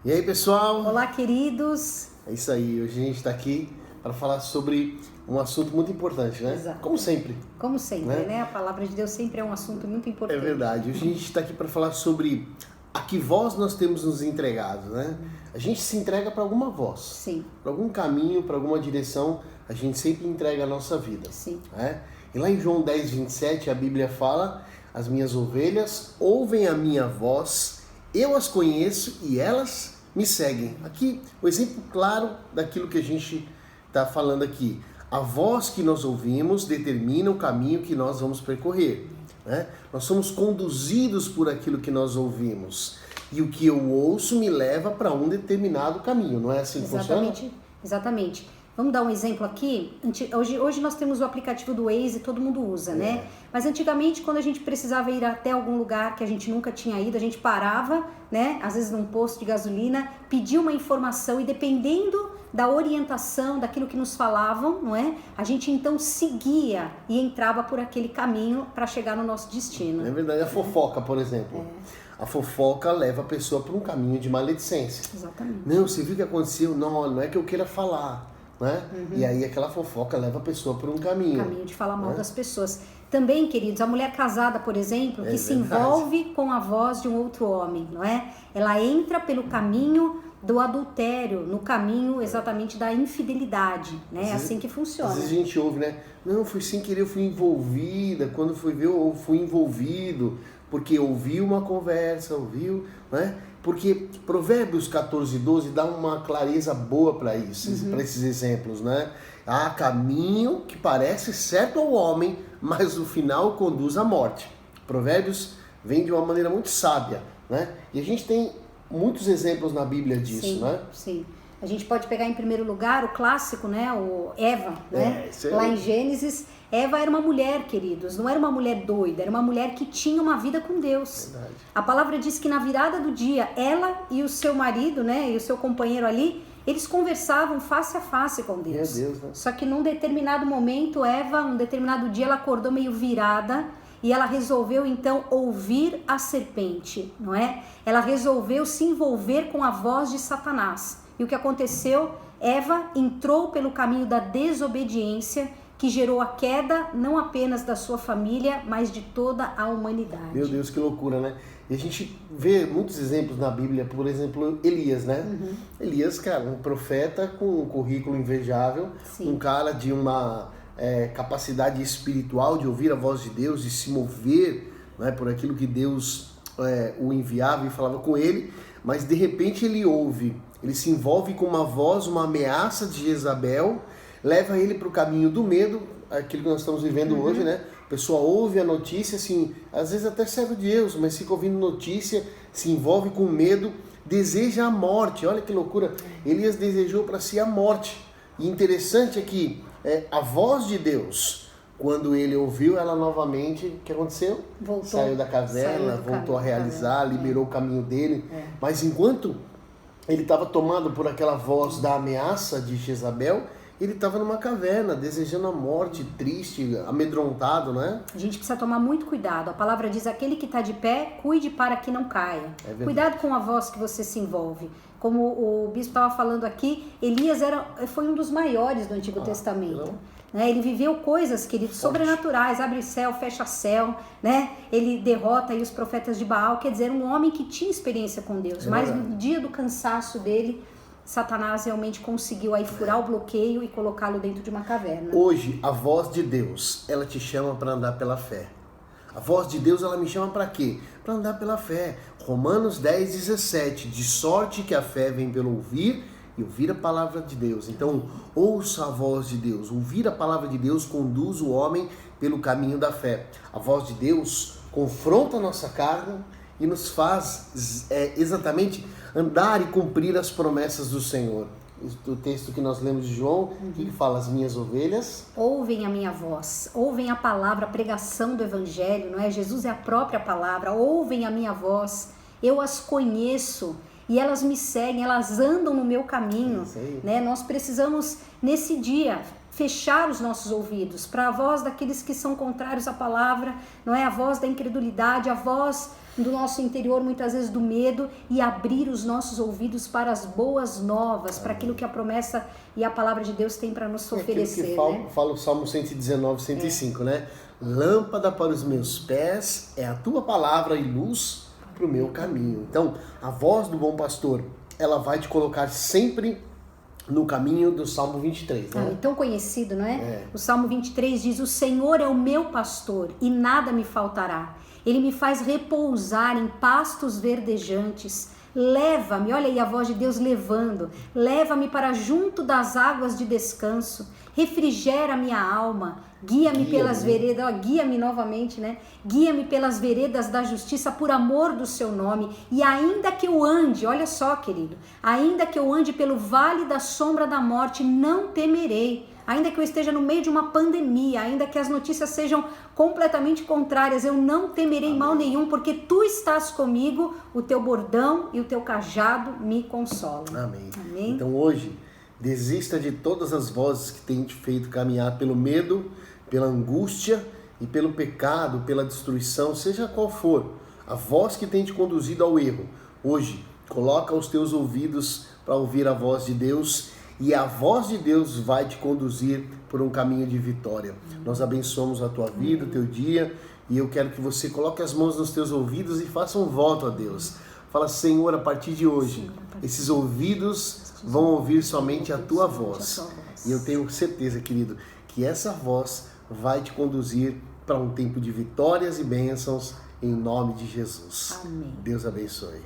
E aí, pessoal? Olá, queridos. É isso aí, hoje a gente está aqui para falar sobre um assunto muito importante, né? Exato. Como sempre. Como sempre, né? A palavra de Deus sempre é um assunto muito importante. É verdade. Hoje a gente está aqui para falar sobre a que voz nós temos nos entregado, né? A gente se entrega para alguma voz. Sim. Para algum caminho, para alguma direção, a gente sempre entrega a nossa vida. Sim. Né? E lá em João 10, 27, a Bíblia fala: as minhas ovelhas ouvem a minha voz, eu as conheço e elas me seguem. Aqui, o exemplo claro daquilo que a gente está falando aqui. A voz que nós ouvimos determina o caminho que nós vamos percorrer. Né? Nós somos conduzidos por aquilo que nós ouvimos. E o que eu ouço me leva para um determinado caminho. Não é assim que funciona? Exatamente. Vamos dar um exemplo aqui? Hoje nós temos o aplicativo do Waze, todo mundo usa, né? Mas antigamente, quando a gente precisava ir até algum lugar que a gente nunca tinha ido, a gente parava, né? Às vezes num posto de gasolina, pedia uma informação e dependendo da orientação, daquilo que nos falavam, não é? A gente então seguia e entrava por aquele caminho para chegar no nosso destino. É verdade. A fofoca, por exemplo. A fofoca leva a pessoa para um caminho de maledicência. Exatamente. Não, você viu o que aconteceu? Não é que eu queira falar. Né? E aí aquela fofoca leva a pessoa por um caminho. Caminho de falar mal das pessoas. Também, queridos, a mulher casada, por exemplo, que se verdade. envolve com a voz de um outro homem, não é? Ela entra pelo caminho do adultério, no caminho exatamente da infidelidade, né? É assim que funciona. Às vezes a gente ouve, né? Não, foi sem querer, eu fui envolvida. Quando fui ver, eu fui envolvido. Porque ouviu uma conversa, ouviu, né? Porque Provérbios 14:12 dá uma clareza boa para isso, para esses exemplos, né? Há caminho que parece certo ao homem, mas o final conduz à morte. Provérbios vem de uma maneira muito sábia, né? E a gente tem muitos exemplos na Bíblia disso, Sim, né? Sim. A gente pode pegar em primeiro lugar o clássico, né? O Eva, né? Lá em Gênesis, Eva era uma mulher, queridos, não era uma mulher doida, era uma mulher que tinha uma vida com Deus. Verdade. A palavra diz que na virada do dia, ela e o seu marido, né? E o seu companheiro ali, eles conversavam face a face com Deus. Meu Deus, né? Só que num determinado momento, Eva, um determinado dia, ela acordou meio virada e ela resolveu então ouvir a serpente, não é? Ela resolveu se envolver com a voz de Satanás. E o que aconteceu? Eva entrou pelo caminho da desobediência, que gerou a queda não apenas da sua família, mas de toda a humanidade. Meu Deus, que loucura, né? E a gente vê muitos exemplos na Bíblia, por exemplo, Elias, né? Elias, cara, um profeta com um currículo invejável, Sim. um cara de uma capacidade espiritual de ouvir a voz de Deus, de se mover, né, por aquilo que Deus o enviava e falava com ele, mas de repente ele se envolve com uma voz, uma ameaça de Jezabel, leva ele para o caminho do medo, aquilo que nós estamos vivendo hoje, né? A pessoa ouve a notícia, assim, às vezes até serve de Deus, mas fica ouvindo notícia, se envolve com medo, deseja a morte. Olha que loucura, Elias desejou para si a morte. E interessante é que a voz de Deus, quando ele ouviu ela novamente, o que aconteceu? Voltou. Saiu da caverna, voltou a realizar, liberou o caminho dele. Mas enquanto ele estava tomado por aquela voz da ameaça de Jezabel, ele estava numa caverna, desejando a morte, triste, amedrontado, né? A gente precisa tomar muito cuidado. A palavra diz: aquele que está de pé, cuide para que não caia. Cuidado com a voz que você se envolve. Como o bispo estava falando aqui, Elias foi um dos maiores do Antigo Testamento. Né? Ele viveu coisas, queridos, sobrenaturais, abre céu, fecha céu, né? Ele derrota aí os profetas de Baal, quer dizer, um homem que tinha experiência com Deus, mas no dia do cansaço dele, Satanás realmente conseguiu aí furar o bloqueio e colocá-lo dentro de uma caverna. Hoje, a voz de Deus, ela te chama para andar pela fé. A voz de Deus, ela me chama para quê? Para andar pela fé. Romanos 10:17, de sorte que a fé vem pelo ouvir e ouvir a palavra de Deus. Então, ouça a voz de Deus. Ouvir a palavra de Deus conduz o homem pelo caminho da fé. A voz de Deus confronta a nossa carne e nos faz exatamente andar e cumprir as promessas do Senhor. O texto que nós lemos de João, que fala: as minhas ovelhas ouvem a minha voz, ouvem a palavra, a pregação do evangelho, não é? Jesus é a própria palavra, ouvem a minha voz, eu as conheço e elas me seguem, elas andam no meu caminho, né? Nós precisamos nesse dia fechar os nossos ouvidos para a voz daqueles que são contrários à palavra, não é? A voz da incredulidade, a voz do nosso interior, muitas vezes do medo, e abrir os nossos ouvidos para as boas novas, para aquilo que a promessa e a palavra de Deus tem para nos oferecer. Aquilo que fala o Salmo 119, 105, né? Lâmpada para os meus pés é a tua palavra e luz para o meu caminho. Então, a voz do bom pastor, ela vai te colocar sempre no caminho do Salmo 23, né? Tão conhecido, não é? O Salmo 23 diz: o Senhor é o meu pastor e nada me faltará. Ele me faz repousar em pastos verdejantes. Leva-me, olha aí a voz de Deus levando. Leva-me para junto das águas de descanso. Refrigera minha alma. Guia-me pelas veredas, guia-me novamente, né? Guia-me pelas veredas da justiça por amor do seu nome. E ainda que eu ande, olha só, querido, ainda que eu ande pelo vale da sombra da morte, não temerei. Ainda que eu esteja no meio de uma pandemia, ainda que as notícias sejam completamente contrárias, eu não temerei mal nenhum, porque tu estás comigo, o teu bordão e o teu cajado me consolam. Amém. Amém. Então hoje, desista de todas as vozes que têm te feito caminhar pelo medo, pela angústia e pelo pecado, pela destruição, seja qual for a voz que tem te conduzido ao erro. Hoje, coloca os teus ouvidos para ouvir a voz de Deus, e a voz de Deus vai te conduzir por um caminho de vitória. Nós abençoamos a tua vida, o teu dia, e eu quero que você coloque as mãos nos teus ouvidos e faça um voto a Deus. Fala: Senhor, a partir de hoje, esses ouvidos vão ouvir somente a tua voz. E eu tenho certeza, querido, que essa voz vai te conduzir para um tempo de vitórias e bênçãos, em nome de Jesus. Amém. Deus abençoe.